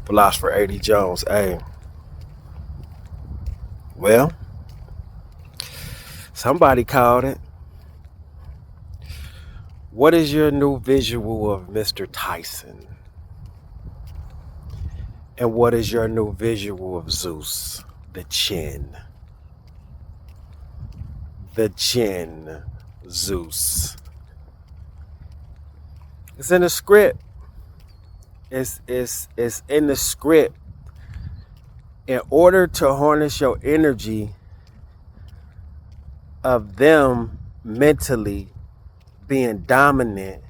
Philosopher A.D. Jones. Hey, well, somebody called it. What is your new visual of Mr. Tyson? And what is your new visual of Zeus? The chin. The chin. Zeus. It's in the script. It's in the script. In order to harness your energy of them mentally being dominant,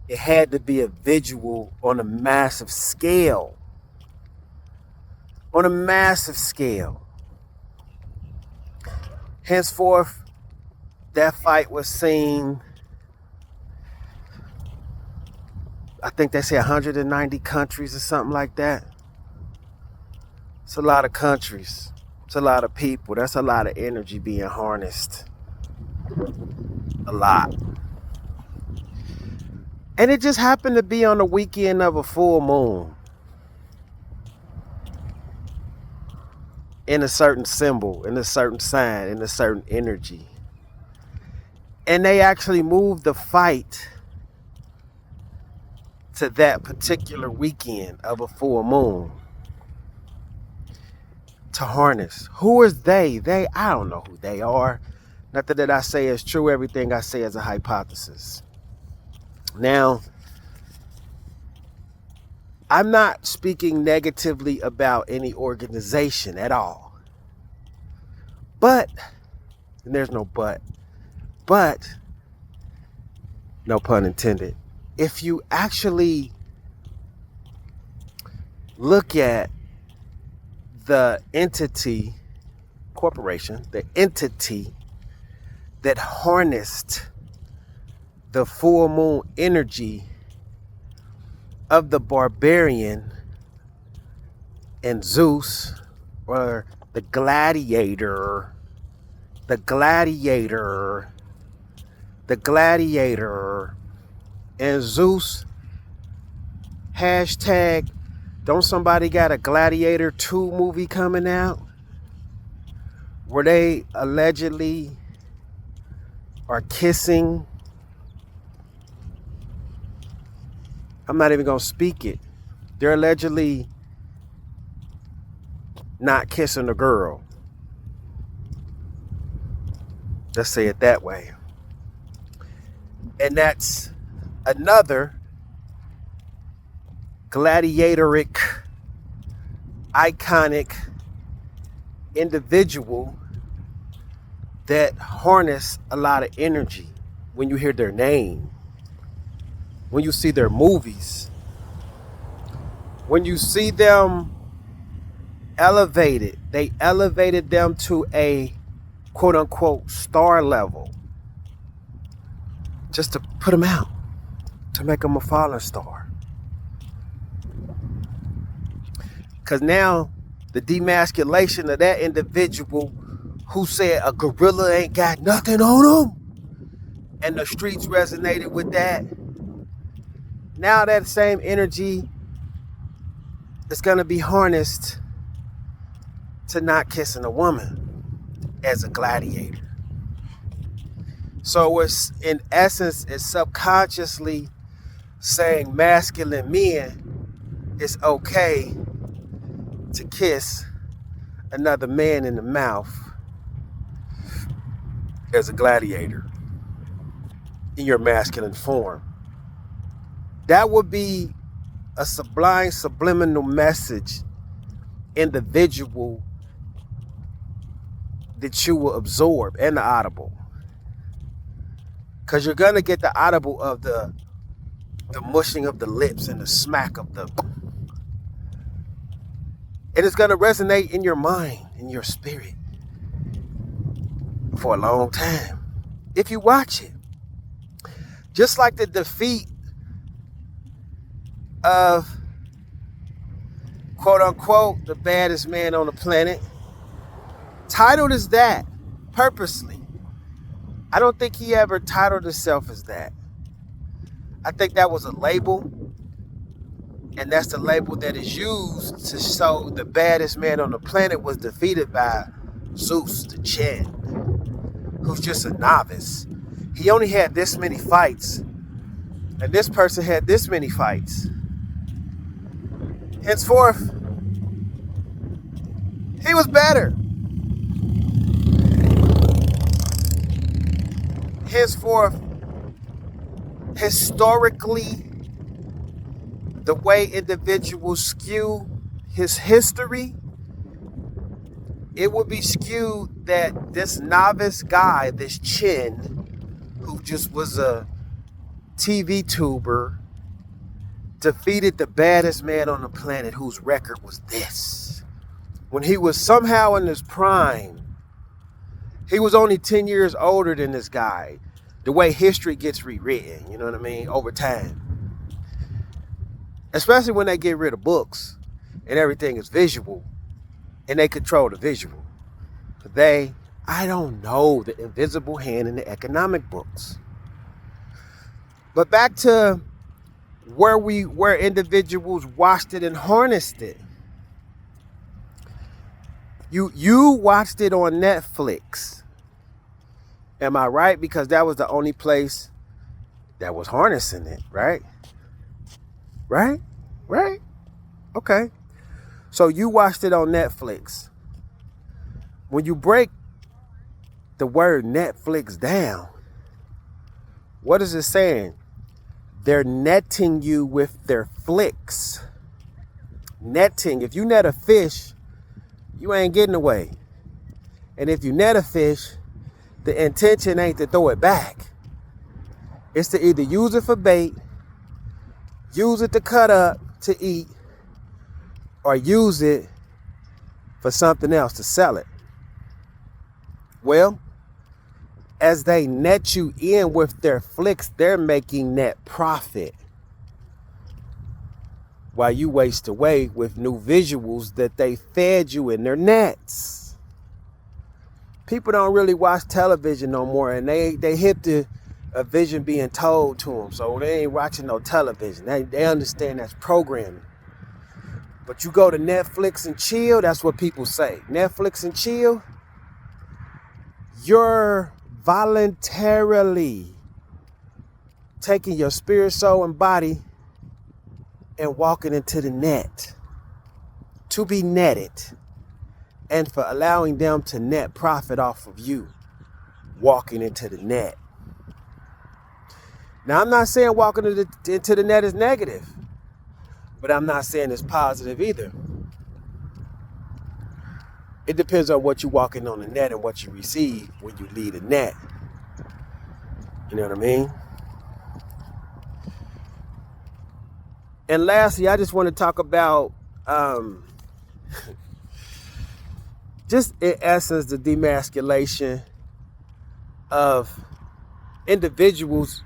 it had to be a visual on a massive scale. On a massive scale. Henceforth, that fight was seen, I think they say 190 countries or something like that. It's a lot of countries. It's a lot of people. That's a lot of energy being harnessed. A lot. And it just happened to be on the weekend of a full moon. In a certain symbol, in a certain sign, in a certain energy. And they actually moved the fight to that particular weekend of a full moon to harness. Who is they? I don't know who they are. Nothing that I say is true. Everything I say is a hypothesis. Now, I'm not speaking negatively about any organization at all. But, and there's no but, no pun intended, if you actually look at the entity, corporation, the entity that harnessed the full moon energy of the barbarian and Zeus, or the gladiator, and Zeus, hashtag, don't somebody got a Gladiator 2 movie coming out where they allegedly are kissing? I'm not even going to speak it. They're allegedly not kissing a girl. Let's say it that way. And that's another gladiatoric, iconic individual that harness a lot of energy when you hear their name, when you see their movies, when you see them elevated. They elevated them to a quote unquote star level just to put them out, to make them a fallen star. Because now the demasculation of that individual who said a gorilla ain't got nothing on him, and the streets resonated with that. Now that same energy is going to be harnessed to not kissing a woman as a gladiator. So it's, in essence, it's subconsciously saying masculine men, it's okay to kiss another man in the mouth as a gladiator in your masculine form. That would be a sublime, subliminal message individual that you will absorb, and the audible. Because you're going to get the audible of the mushing of the lips and the smack of the... It is going to resonate in your mind, in your spirit, for a long time, if you watch it. Just like the defeat of, quote unquote, the baddest man on the planet, titled as that, purposely. I don't think he ever titled himself as that. I think that was a label, And that's the label that is used to show the baddest man on the planet was defeated by Zeus, the Chin, who's just a novice. He only had this many fights, and this person had this many fights. Henceforth, he was better. Henceforth, historically, the way individuals skew his history, it would be skewed that this novice guy, this Chin, who just was a TV tuber, defeated the baddest man on the planet whose record was this. When he was somehow in his prime, he was only 10 years older than this guy. The way history gets rewritten, you know what I mean, over time. Especially when they get rid of books and everything is visual and they control the visual. I don't know the invisible hand in the economic books. But back to where individuals watched it and harnessed it. You watched it on Netflix. Am I right? Because that was the only place that was harnessing it, right? Right? Okay. So you watched it on Netflix. When you break the word Netflix down, what is it saying? They're netting you with their flicks. Netting. If you net a fish, you ain't getting away. And if you net a fish, the intention ain't to throw it back. It's to either use it for bait, use it to cut up to eat, or use it for something else to sell it. Well, as they net you in with their flicks, they're making net profit while you waste away with new visuals that they fed you in their nets. People don't really watch television no more, and they hip to a vision being told to them, so they ain't watching no television. They understand that's programming. But you go to Netflix and chill, that's what people say. Netflix and chill, you're voluntarily taking your spirit, soul, and body and walking into the net to be netted, and for allowing them to net profit off of you walking into the net. Now, I'm not saying walking into the net is negative, but I'm not saying it's positive either. It depends on what you're walking on the net and what you receive when you leave the net. You know what I mean? And lastly, I just want to talk about just in essence the demasculation of individuals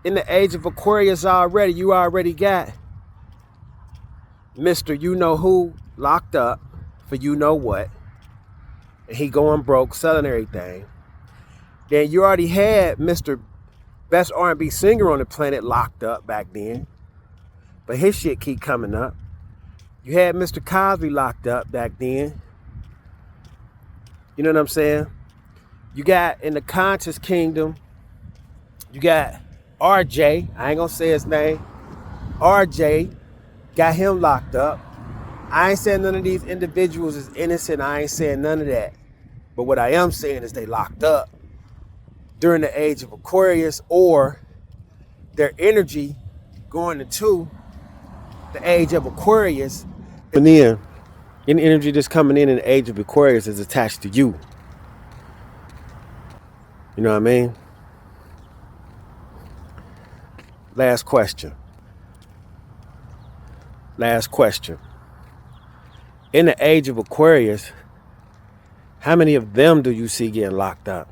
in the age of Aquarius already. You already got Mr. You know who locked up for you know what, and he going broke selling everything. Then you already had Mr. Best R&B singer on the planet locked up back then, but his shit keep coming up. You had Mr. Cosby locked up back then. You know what I'm saying? You got in the conscious kingdom, you got RJ, I ain't gonna say his name. RJ, got him locked up. I ain't saying none of these individuals is innocent. I ain't saying none of that. But what I am saying is they locked up during the age of Aquarius, or their energy going into the age of Aquarius. And then any energy that's coming in the age of Aquarius is attached to you. You know what I mean? Last question. In the age of Aquarius, how many of them do you see getting locked up?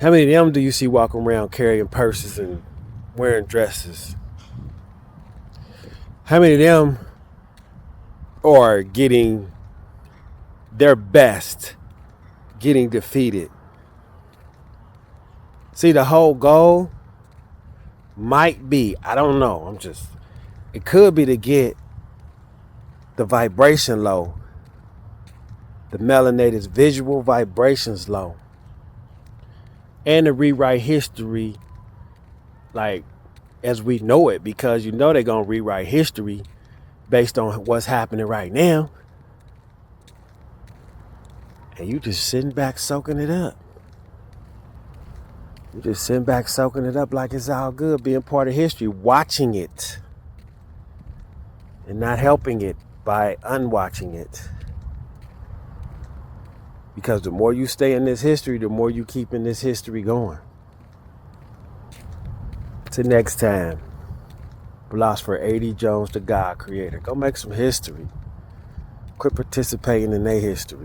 How many of them do you see walking around carrying purses and wearing dresses? How many of them are getting their best, getting defeated? See, the whole goal might be, I don't know, I'm just It could be to get the vibration low, the melanated's visual vibrations low, and to rewrite history like as we know it, because you know they're gonna rewrite history based on what's happening right now. And you just sitting back soaking it up. You just sitting back soaking it up like it's all good, being part of history, watching it and not helping it by unwatching it. Because the more you stay in this history, the more you keep in this history going. Till next time, philosopher A.D. Jones, the God Creator. Go make some history. Quit participating in their history.